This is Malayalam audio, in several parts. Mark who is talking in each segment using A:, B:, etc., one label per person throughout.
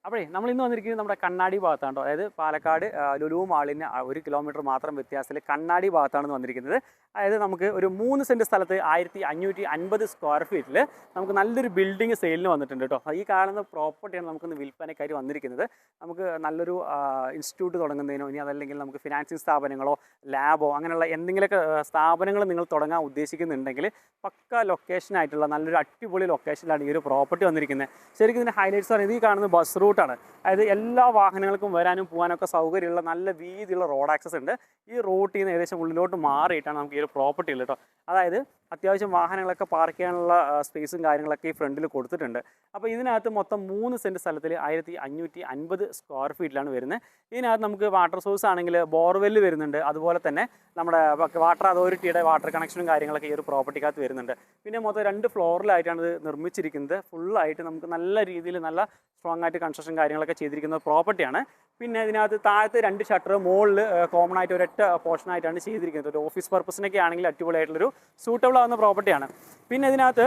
A: അപ്പോഴേ നമ്മൾ ഇന്ന് വന്നിരിക്കുന്നത് നമ്മുടെ കണ്ണാടി ഭാഗത്താണ് കേട്ടോ. അതായത് പാലക്കാട് ലുലു മാളിന് 1 കിലോമീറ്റർ മാത്രം വ്യത്യാസത്തിൽ കണ്ണാടി ഭാഗത്താണ് വന്നിരിക്കുന്നത്. അതായത് നമുക്ക് ഒരു 3 സെൻറ്റ് സ്ഥലത്ത് 1550 സ്ക്വയർ ഫീറ്റിൽ നമുക്ക് നല്ലൊരു ബിൽഡിംഗ് സെയിലിന് വന്നിട്ടുണ്ട് കേട്ടോ. ഈ കാണുന്ന പ്രോപ്പർട്ടിയാണ് നമുക്കിന്ന് വിൽപ്പനയ്ക്കായി വന്നിരിക്കുന്നത്. നമുക്ക് നല്ലൊരു ഇൻസ്റ്റിറ്റ്യൂട്ട് തുടങ്ങുന്നതിനോ ഇനി അതല്ലെങ്കിൽ നമുക്ക് ഫിനാൻസിങ് സ്ഥാപനങ്ങളോ ലാബോ അങ്ങനെയുള്ള എന്തെങ്കിലുമൊക്കെ സ്ഥാപനങ്ങൾ നിങ്ങൾ തുടങ്ങാൻ ഉദ്ദേശിക്കുന്നുണ്ടെങ്കിൽ പക്ക ലൊക്കേഷനായിട്ടുള്ള നല്ലൊരു അടിപൊളി ലൊക്കേഷനിലാണ് ഈ ഒരു പ്രോപ്പർട്ടി വന്നിരിക്കുന്നത്. ശരിക്കും ഇതിൻ്റെ ഹൈലൈറ്റ്സ് പറയുന്നത് ഈ കാണുന്ന ബസ് റൂട്ടാണ്. അതായത് എല്ലാ വാഹനങ്ങൾക്കും വരാനും പോകാനൊക്കെ സൗകര്യമുള്ള നല്ല വീതിയുള്ള റോഡ് ആക്സസ് ഉണ്ട്. ഈ റൂട്ടിൽ നിന്ന് ഏകദേശം ഉള്ളിലോട്ട് മാറിയിട്ടാണ് നമുക്ക് ഈ ഒരു പ്രോപ്പർട്ടി ഉള്ളത് കേട്ടോ. അതായത് അത്യാവശ്യം വാഹനങ്ങളൊക്കെ പാർക്ക് ചെയ്യാനുള്ള സ്പേസും കാര്യങ്ങളൊക്കെ ഈ ഫ്രണ്ടിൽ കൊടുത്തിട്ടുണ്ട്. അപ്പോൾ ഇതിനകത്ത് മൊത്തം 3 സെൻറ്റ് സ്ഥലത്തിൽ 1550 സ്ക്വയർ ഫീറ്റിലാണ് വരുന്നത്. ഇതിനകത്ത് നമുക്ക് വാട്ടർ സോഴ്സ് ആണെങ്കിൽ ബോർവെല്ല് വരുന്നുണ്ട്. അതുപോലെ തന്നെ നമ്മുടെ വാട്ടർ അതോറിറ്റിയുടെ വാട്ടർ കണക്ഷനും കാര്യങ്ങളൊക്കെ ഈ ഒരു പ്രോപ്പർട്ടിക്കകത്ത് വരുന്നുണ്ട്. പിന്നെ മൊത്തം 2 ഫ്ലോറിലായിട്ടാണ് ഇത് നിർമ്മിച്ചിരിക്കുന്നത്. ഫുള്ളായിട്ട് നമുക്ക് നല്ല രീതിയിൽ നല്ല സ്ട്രോങ് ആയിട്ട് കൺസ്ട്രക്ഷൻ കാര്യങ്ങളൊക്കെ ചെയ്തിരിക്കുന്ന പ്രോപ്പർട്ടിയാണ്. പിന്നെ ഇതിനകത്ത് താഴത്ത് 2 ഷട്ടർ, മുകളിൽ കോമൺ ആയിട്ട് ഒരൊറ്റ പോർഷനായിട്ടാണ് ചെയ്തിരിക്കുന്നത്. ഒരു ഓഫീസ് പർപ്പസിനൊക്കെ ആണെങ്കിൽ അടിപൊളിയായിട്ടുള്ളൊരു സൂട്ടബിൾ ആവുന്ന പ്രോപ്പർട്ടിയാണ്. പിന്നെ ഇതിനകത്ത്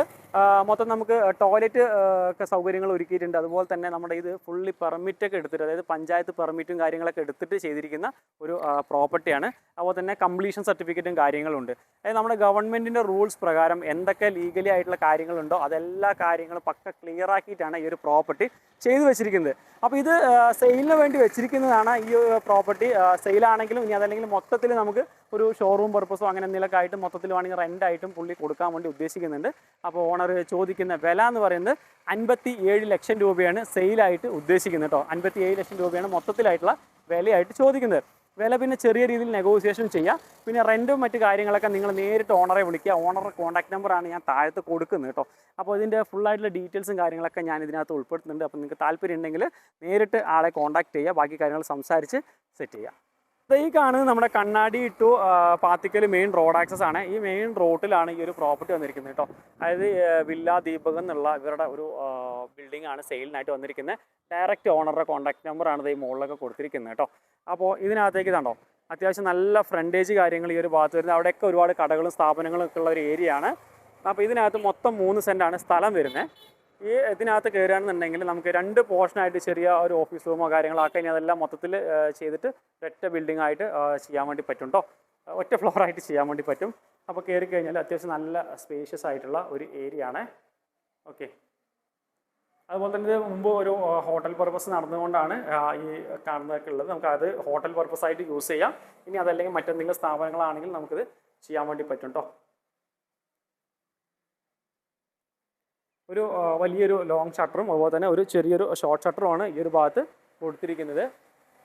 A: മൊത്തം നമുക്ക് ടോയ്ലറ്റ് ഒക്കെ സൗകര്യങ്ങൾ ഒരുക്കിയിട്ടുണ്ട്. അതുപോലെ തന്നെ നമ്മുടെ ഇത് ഫുള്ളി പെർമിറ്റൊക്കെ എടുത്തിട്ട്, അതായത് പഞ്ചായത്ത് പെർമിറ്റും കാര്യങ്ങളൊക്കെ എടുത്തിട്ട് ചെയ്തിരിക്കുന്ന ഒരു പ്രോപ്പർട്ടിയാണ്. അതുപോലെ തന്നെ കംപ്ലീഷൻ സർട്ടിഫിക്കറ്റും കാര്യങ്ങളുണ്ട്. അതായത് നമ്മുടെ ഗവൺമെൻറ്റിൻ്റെ റൂൾസ് പ്രകാരം എന്തൊക്കെ ലീഗലി ആയിട്ടുള്ള കാര്യങ്ങളുണ്ടോ അതെല്ലാ കാര്യങ്ങളും പക്ക ക്ലിയർ ആക്കിയിട്ടാണ് ഈ ഒരു പ്രോപ്പർട്ടി ചെയ്തു വെച്ചിരിക്കുന്നത്. അപ്പോൾ ഇത് സെയിലിന് വേണ്ടി വെച്ചിരിക്കുന്നതാണ്. ഈ പ്രോപ്പർട്ടി സെയിലാണെങ്കിലും ഇനി അതല്ലെങ്കിൽ മൊത്തത്തിൽ നമുക്ക് ഒരു ഷോറൂം പർപ്പസോ അങ്ങനെ എന്തെങ്കിലുമൊക്കെ ആയിട്ട് മൊത്തത്തിൽ വേണമെങ്കിൽ റെൻ്റായിട്ടും പുള്ളി കൊടുക്കാൻ വേണ്ടി ഉദ്ദേശിക്കുന്നുണ്ട്. അപ്പോൾ ഓണർ ചോദിക്കുന്ന വില എന്ന് പറയുന്നത് 57 ലക്ഷം രൂപയാണ് സെയിലായിട്ട് ഉദ്ദേശിക്കുന്നത് കേട്ടോ. 57 ലക്ഷം രൂപയാണ് മൊത്തത്തിലായിട്ടുള്ള വിലയായിട്ട് ചോദിക്കുന്നത്. വില പിന്നെ ചെറിയ രീതിയിൽ നെഗോസിയേഷൻ ചെയ്യാം. പിന്നെ റെൻറ്റും മറ്റു കാര്യങ്ങളൊക്കെ നിങ്ങൾ നേരിട്ട് ഓണറെ വിളിക്കുക. ഓണറുടെ കോൺടാക്ട് നമ്പറാണ് ഞാൻ താഴത്ത് കൊടുക്കുന്നത് കേട്ടോ. അപ്പോൾ ഇതിൻ്റെ ഫുള്ളായിട്ടുള്ള ഡീറ്റെയിൽസും കാര്യങ്ങളൊക്കെ ഞാൻ ഇതിനകത്ത് ഉൾപ്പെടുത്തുന്നുണ്ട്. അപ്പോൾ നിങ്ങൾക്ക് താല്പര്യം ഉണ്ടെങ്കിൽ നേരിട്ട് ആളെ കോൺടാക്ട് ചെയ്യുക, ബാക്കി കാര്യങ്ങൾ സംസാരിച്ച് സെറ്റ് ചെയ്യുക. ഈ കാണുന്നത് നമ്മുടെ Kannadi to Pathikkal main road access ആണ്. ഈ മെയിൻ റോഡിലാണ് ഈ ഒരു പ്രോപ്പർട്ടി വന്നിരിക്കുന്നത് കേട്ടോ. അതായത് വില്ല ദീപക് എന്നുള്ള ഇവരുടെ ഒരു ബിൽഡിംഗ് ആണ് സെയിലിനായിട്ട് വന്നിരിക്കുന്നത്. ഡയറക്റ്റ് ഓണറുടെ കോൺടാക്ട് നമ്പറാണ് ഈ മുകളിലൊക്കെ കൊടുത്തിരിക്കുന്നത് കേട്ടോ. അപ്പോൾ ഇതിനകത്തേക്ക് കണ്ടോ അത്യാവശ്യം നല്ല ഫ്രണ്ടേജ് കാര്യങ്ങൾ ഈ ഒരു ഭാഗത്ത് വരുന്നത്. അവിടെയൊക്കെ ഒരുപാട് കടകളും സ്ഥാപനങ്ങളും ഒക്കെ ഉള്ള ഒരു ഏരിയ ആണ്. അപ്പോൾ ഇതിനകത്ത് മൊത്തം 3 സെൻറ്റാണ് സ്ഥലം വരുന്നത്. ഈ ഇതിനകത്ത് കയറുകയാണെന്നുണ്ടെങ്കിൽ നമുക്ക് 2 പോർഷനായിട്ട് ചെറിയ ഒരു ഓഫീസ് റൂമോ കാര്യങ്ങളൊക്കെ ഇനി അതെല്ലാം മൊത്തത്തിൽ ചെയ്തിട്ട് ഒറ്റ ബിൽഡിംഗ് ആയിട്ട് ചെയ്യാൻ വേണ്ടി പറ്റും കേട്ടോ. ഒറ്റ ഫ്ലോറായിട്ട് ചെയ്യാൻ വേണ്ടി പറ്റും. അപ്പോൾ കയറി കഴിഞ്ഞാൽ അത്യാവശ്യം നല്ല സ്പേഷ്യസ് ആയിട്ടുള്ള ഒരു ഏരിയ ആണ്. ഓക്കെ, അതുപോലെ തന്നെ ഇത് മുമ്പ് ഒരു ഹോട്ടൽ പർപ്പസ് നടന്നുകൊണ്ടാണ് ഈ കാണുന്നതൊക്കെ ഉള്ളത്. നമുക്കത് ഹോട്ടൽ പർപ്പസായിട്ട് യൂസ് ചെയ്യാം. ഇനി അതല്ലെങ്കിൽ മറ്റെന്തെങ്കിലും സ്ഥാപനങ്ങളാണെങ്കിൽ നമുക്കിത് ചെയ്യാൻ വേണ്ടി പറ്റും കേട്ടോ. ഒരു വലിയൊരു ലോങ് ഷട്ടറും അതുപോലെ തന്നെ ഒരു ചെറിയൊരു ഷോർട്ട് ഷട്ടറുമാണ് ഈ ഒരു ഭാഗത്ത് കൊടുത്തിരിക്കുന്നത്.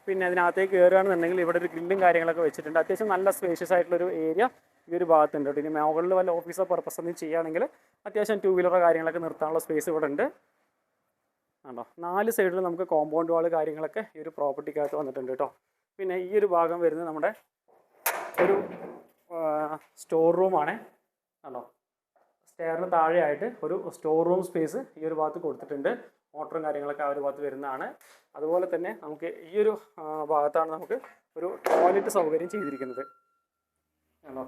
A: പിന്നെ അതിനകത്തേക്ക് കയറുകയാണെന്നുണ്ടെങ്കിൽ ഇവിടെ ഒരു ഗ്രില്ലും കാര്യങ്ങളൊക്കെ വെച്ചിട്ടുണ്ട്. അത്യാവശ്യം നല്ല സ്പേഷ്യസ് ആയിട്ടുള്ളൊരു ഏരിയ ഈ ഒരു ഭാഗത്തുണ്ട് കേട്ടോ. ഇനി മുകളിൽ വല്ല ഓഫീസോ പർപ്പസ് ഒന്നും ചെയ്യുകയാണെങ്കിൽ അത്യാവശ്യം 2 വീലറോ കാര്യങ്ങളൊക്കെ നിർത്താനുള്ള സ്പേസ് ഇവിടെ ഉണ്ട്. ആണോ, 4 സൈഡിൽ നമുക്ക് കോമ്പൗണ്ട് വാൾ കാര്യങ്ങളൊക്കെ ഈ ഒരു പ്രോപ്പർട്ടിക്കകത്ത് വന്നിട്ടുണ്ട് കേട്ടോ. പിന്നെ ഈ ഒരു ഭാഗം വരുന്നത് നമ്മുടെ ഒരു സ്റ്റോർ റൂമാണ്. ആണോ, സ്റ്റെയറിന് താഴെയായിട്ട് ഒരു സ്റ്റോർ റൂം സ്പേസ് ഈ ഒരു ഭാഗത്ത് കൊടുത്തിട്ടുണ്ട്. മോട്ടറും കാര്യങ്ങളൊക്കെ ആ ഒരു ഭാഗത്ത് വരുന്നതാണ്. അതുപോലെ തന്നെ നമുക്ക് ഈ ഒരു ഭാഗത്താണ് നമുക്ക് ഒരു ടോയ്ലറ്റ് സൗകര്യം ചെയ്തിരിക്കുന്നത്. ആണോ,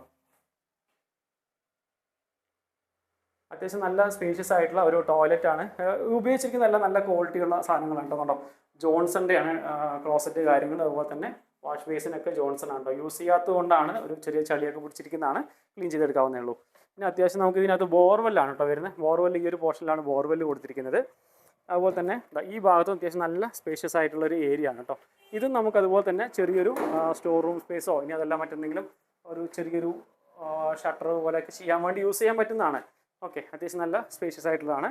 A: അത്യാവശ്യം നല്ല സ്പേഷ്യസ് ആയിട്ടുള്ള ഒരു ടോയ്ലറ്റാണ് ഉപയോഗിച്ചിരിക്കുന്ന. നല്ല ക്വാളിറ്റിയുള്ള സാധനങ്ങളാണ് കേട്ടോ. ജോൺസൻ്റെയാണ് ക്ലോസറ്റ് കാര്യങ്ങൾ. അതുപോലെ തന്നെ വാഷ് ബേസിനൊക്കെ ജോൺസൺ ആണ് കേട്ടോ. യൂസ് ചെയ്യാത്തത് കൊണ്ടാണ് ഒരു ചെറിയ ചളിയൊക്കെ പിടിച്ചിരിക്കുന്നതാണ്. ക്ലീൻ ചെയ്തെടുക്കാവുന്നേ ഉള്ളൂ. പിന്നെ അത്യാവശ്യം നമുക്ക് ഇതിനകത്ത് ബോർവെല്ലാണ് കേട്ടോ വരുന്നത്. ബോർവെല്ല് ഈ ഒരു പോർഷനിലാണ് ബോർവെല്ല് കൊടുത്തിരിക്കുന്നത്. അതുപോലെ തന്നെ ഈ ഭാഗത്തും അത്യാവശ്യം നല്ല സ്പേഷ്യസ് ആയിട്ടുള്ളൊരു ഏരിയ ആണ് കേട്ടോ. ഇതും നമുക്ക് അതുപോലെ തന്നെ ചെറിയൊരു സ്റ്റോർ റൂം സ്പേസോ ഇനി അതെല്ലാം മറ്റെന്തെങ്കിലും ഒരു ചെറിയൊരു ഷട്ടർ പോലെയൊക്കെ ചെയ്യാൻ വേണ്ടി യൂസ് ചെയ്യാൻ പറ്റുന്നതാണ്. ഓക്കെ, അത്യാവശ്യം നല്ല സ്പേഷ്യസ് ആയിട്ടുള്ളതാണ്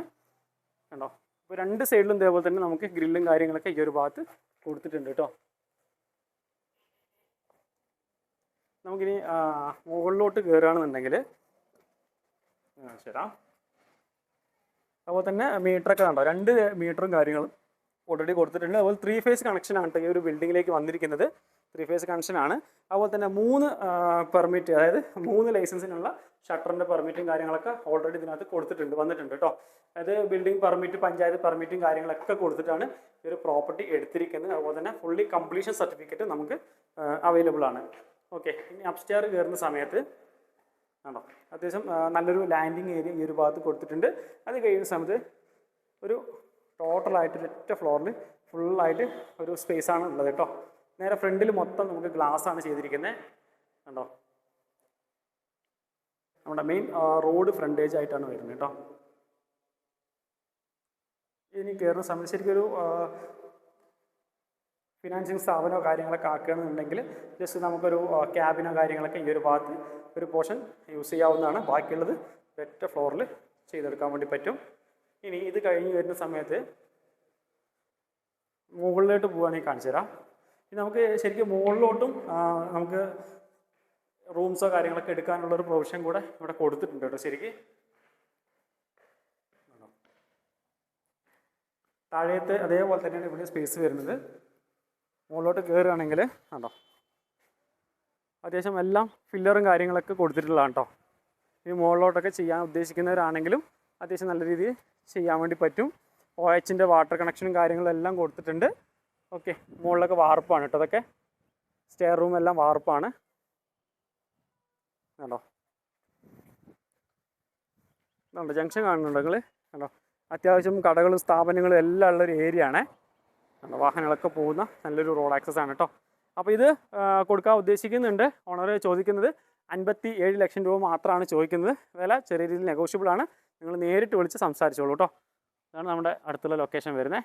A: കണ്ടോ. ഇപ്പോൾ 2 സൈഡിലും ഇതേപോലെ തന്നെ നമുക്ക് ഗ്രില്ലും കാര്യങ്ങളൊക്കെ ഈ ഒരു ഭാഗത്ത് കൊടുത്തിട്ടുണ്ട് കേട്ടോ. നമുക്കിനി മുകളിലോട്ട് കയറുകയാണെന്നുണ്ടെങ്കിൽ ശരി, അതുപോലെ തന്നെ മീറ്ററൊക്കെ കണ്ടോ, 2 മീറ്ററും കാര്യങ്ങളും ഓൾറെഡി കൊടുത്തിട്ടുണ്ട്. അതുപോലെ 3 ഫേസ് കണക്ഷനാണ് കേട്ടോ ഈ ഒരു ബിൽഡിങ്ങിലേക്ക് വന്നിരിക്കുന്നത്. 3 ഫേസ് കണക്ഷനാണ്. അതുപോലെ തന്നെ 3 പെർമിറ്റ്, അതായത് 3 ലൈസൻസിനുള്ള ഷട്ടറിൻ്റെ പെർമിറ്റും കാര്യങ്ങളൊക്കെ ഓൾറെഡി ഇതിനകത്ത് വന്നിട്ടുണ്ട് കേട്ടോ. അതായത് ബിൽഡിംഗ് പെർമിറ്റ്, പഞ്ചായത്ത് പെർമിറ്റും കാര്യങ്ങളൊക്കെ കൊടുത്തിട്ടാണ് ഈ ഒരു പ്രോപ്പർട്ടി എടുത്തിരിക്കുന്നത്. അതുപോലെ തന്നെ ഫുള്ളി കംപ്ലീഷൻ സർട്ടിഫിക്കറ്റ് നമുക്ക് അവൈലബിൾ ആണ്. ഓക്കെ, ഇനി അപ്സ്റ്റെയർ കയറുന്ന സമയത്ത് ആണോ അത്യാവശ്യം നല്ലൊരു ലാൻഡിങ് ഏരിയ ഈ ഒരു ഭാഗത്ത് കൊടുത്തിട്ടുണ്ട്. അത് കഴിയുന്ന സമയത്ത് ഒരു ടോട്ടലായിട്ട് ഒറ്റ ഫ്ലോറിൽ ഫുള്ളായിട്ട് ഒരു സ്പേസാണ് ഉള്ളത് കേട്ടോ. നേരെ ഫ്രണ്ടിൽ മൊത്തം നമുക്ക് ഗ്ലാസ് ആണ് ചെയ്തിരിക്കുന്നത് കണ്ടോ. നമ്മുടെ മെയിൻ റോഡ് ഫ്രണ്ടേജ് ആയിട്ടാണ് വരുന്നത് കേട്ടോ. ഇനി കയറുന്ന സമയത്ത് ശരിക്കും ഒരു ഫിനാൻഷ്യൽ സ്ഥാപനമോ കാര്യങ്ങളൊക്കെ ആക്കുകയാണെന്നുണ്ടെങ്കിൽ ജസ്റ്റ് നമുക്കൊരു ക്യാബിനോ കാര്യങ്ങളൊക്കെ ഈ ഒരു ഭാഗത്ത് ഒരു പോർഷൻ യൂസ് ചെയ്യാവുന്നതാണ്. ബാക്കിയുള്ളത് ഒറ്റ ഫ്ലോറിൽ ചെയ്തെടുക്കാൻ വേണ്ടി പറ്റും. ഇനി ഇത് കഴിഞ്ഞ് വരുന്ന സമയത്ത് മുകളിലോട്ട് പോവുകയാണെങ്കിൽ കാണിച്ചു തരാം. ഇനി നമുക്ക് ശരിക്കും മുകളിലോട്ടും നമുക്ക് റൂംസോ കാര്യങ്ങളൊക്കെ എടുക്കാനുള്ളൊരു പ്രൊവിഷൻ കൂടെ ഇവിടെ കൊടുത്തിട്ടുണ്ട് കേട്ടോ. ശരിക്കും താഴത്തെ അതേപോലെ തന്നെയാണ് ഇവിടെ സ്പേസ് വരുന്നത്. മുകളിലോട്ട് കയറുകയാണെങ്കിൽ കണ്ടോ അത്യാവശ്യം എല്ലാം ഫില്ലറും കാര്യങ്ങളൊക്കെ കൊടുത്തിട്ടുള്ളതാണ് കേട്ടോ. ഈ മുകളിലോട്ടൊക്കെ ചെയ്യാൻ ഉദ്ദേശിക്കുന്നവരാണെങ്കിലും അത്യാവശ്യം നല്ല രീതിയിൽ ചെയ്യാൻ വേണ്ടി പറ്റും. OHൻ്റെ വാട്ടർ കണക്ഷനും കാര്യങ്ങളും എല്ലാം കൊടുത്തിട്ടുണ്ട്. ഓക്കെ, മുകളിലൊക്കെ വാർപ്പാണ് കേട്ടോ. അതൊക്കെ സ്റ്റെയർ റൂം എല്ലാം വാർപ്പാണ് കണ്ടോ. കണ്ടോ ജംഗ്ഷൻ കാണുന്നുണ്ടോ നിങ്ങൾ കണ്ടോ. അത്യാവശ്യം കടകളും സ്ഥാപനങ്ങളും എല്ലാം ഉള്ളൊരു ഏരിയ ആണ് കണ്ടോ. വാഹനങ്ങളൊക്കെ പോകുന്ന നല്ലൊരു റോഡ് ആക്സസ് ആണ് കേട്ടോ. അപ്പോൾ ഇത് കൊടുക്കാൻ ഉദ്ദേശിക്കുന്നുണ്ട്. ഓണർ ചോദിക്കുന്നത് 57 ലക്ഷം രൂപ മാത്രമാണ് ചോദിക്കുന്നത്. വില ചെറിയ രീതിയിൽ നെഗോഷ്യബിൾ ആണ്. നിങ്ങൾ നേരിട്ട് വിളിച്ച് സംസാരിച്ചോളൂ കേട്ടോ. ഇതാണ് നമ്മുടെ അടുത്തുള്ള ലൊക്കേഷൻ വരുന്നത്.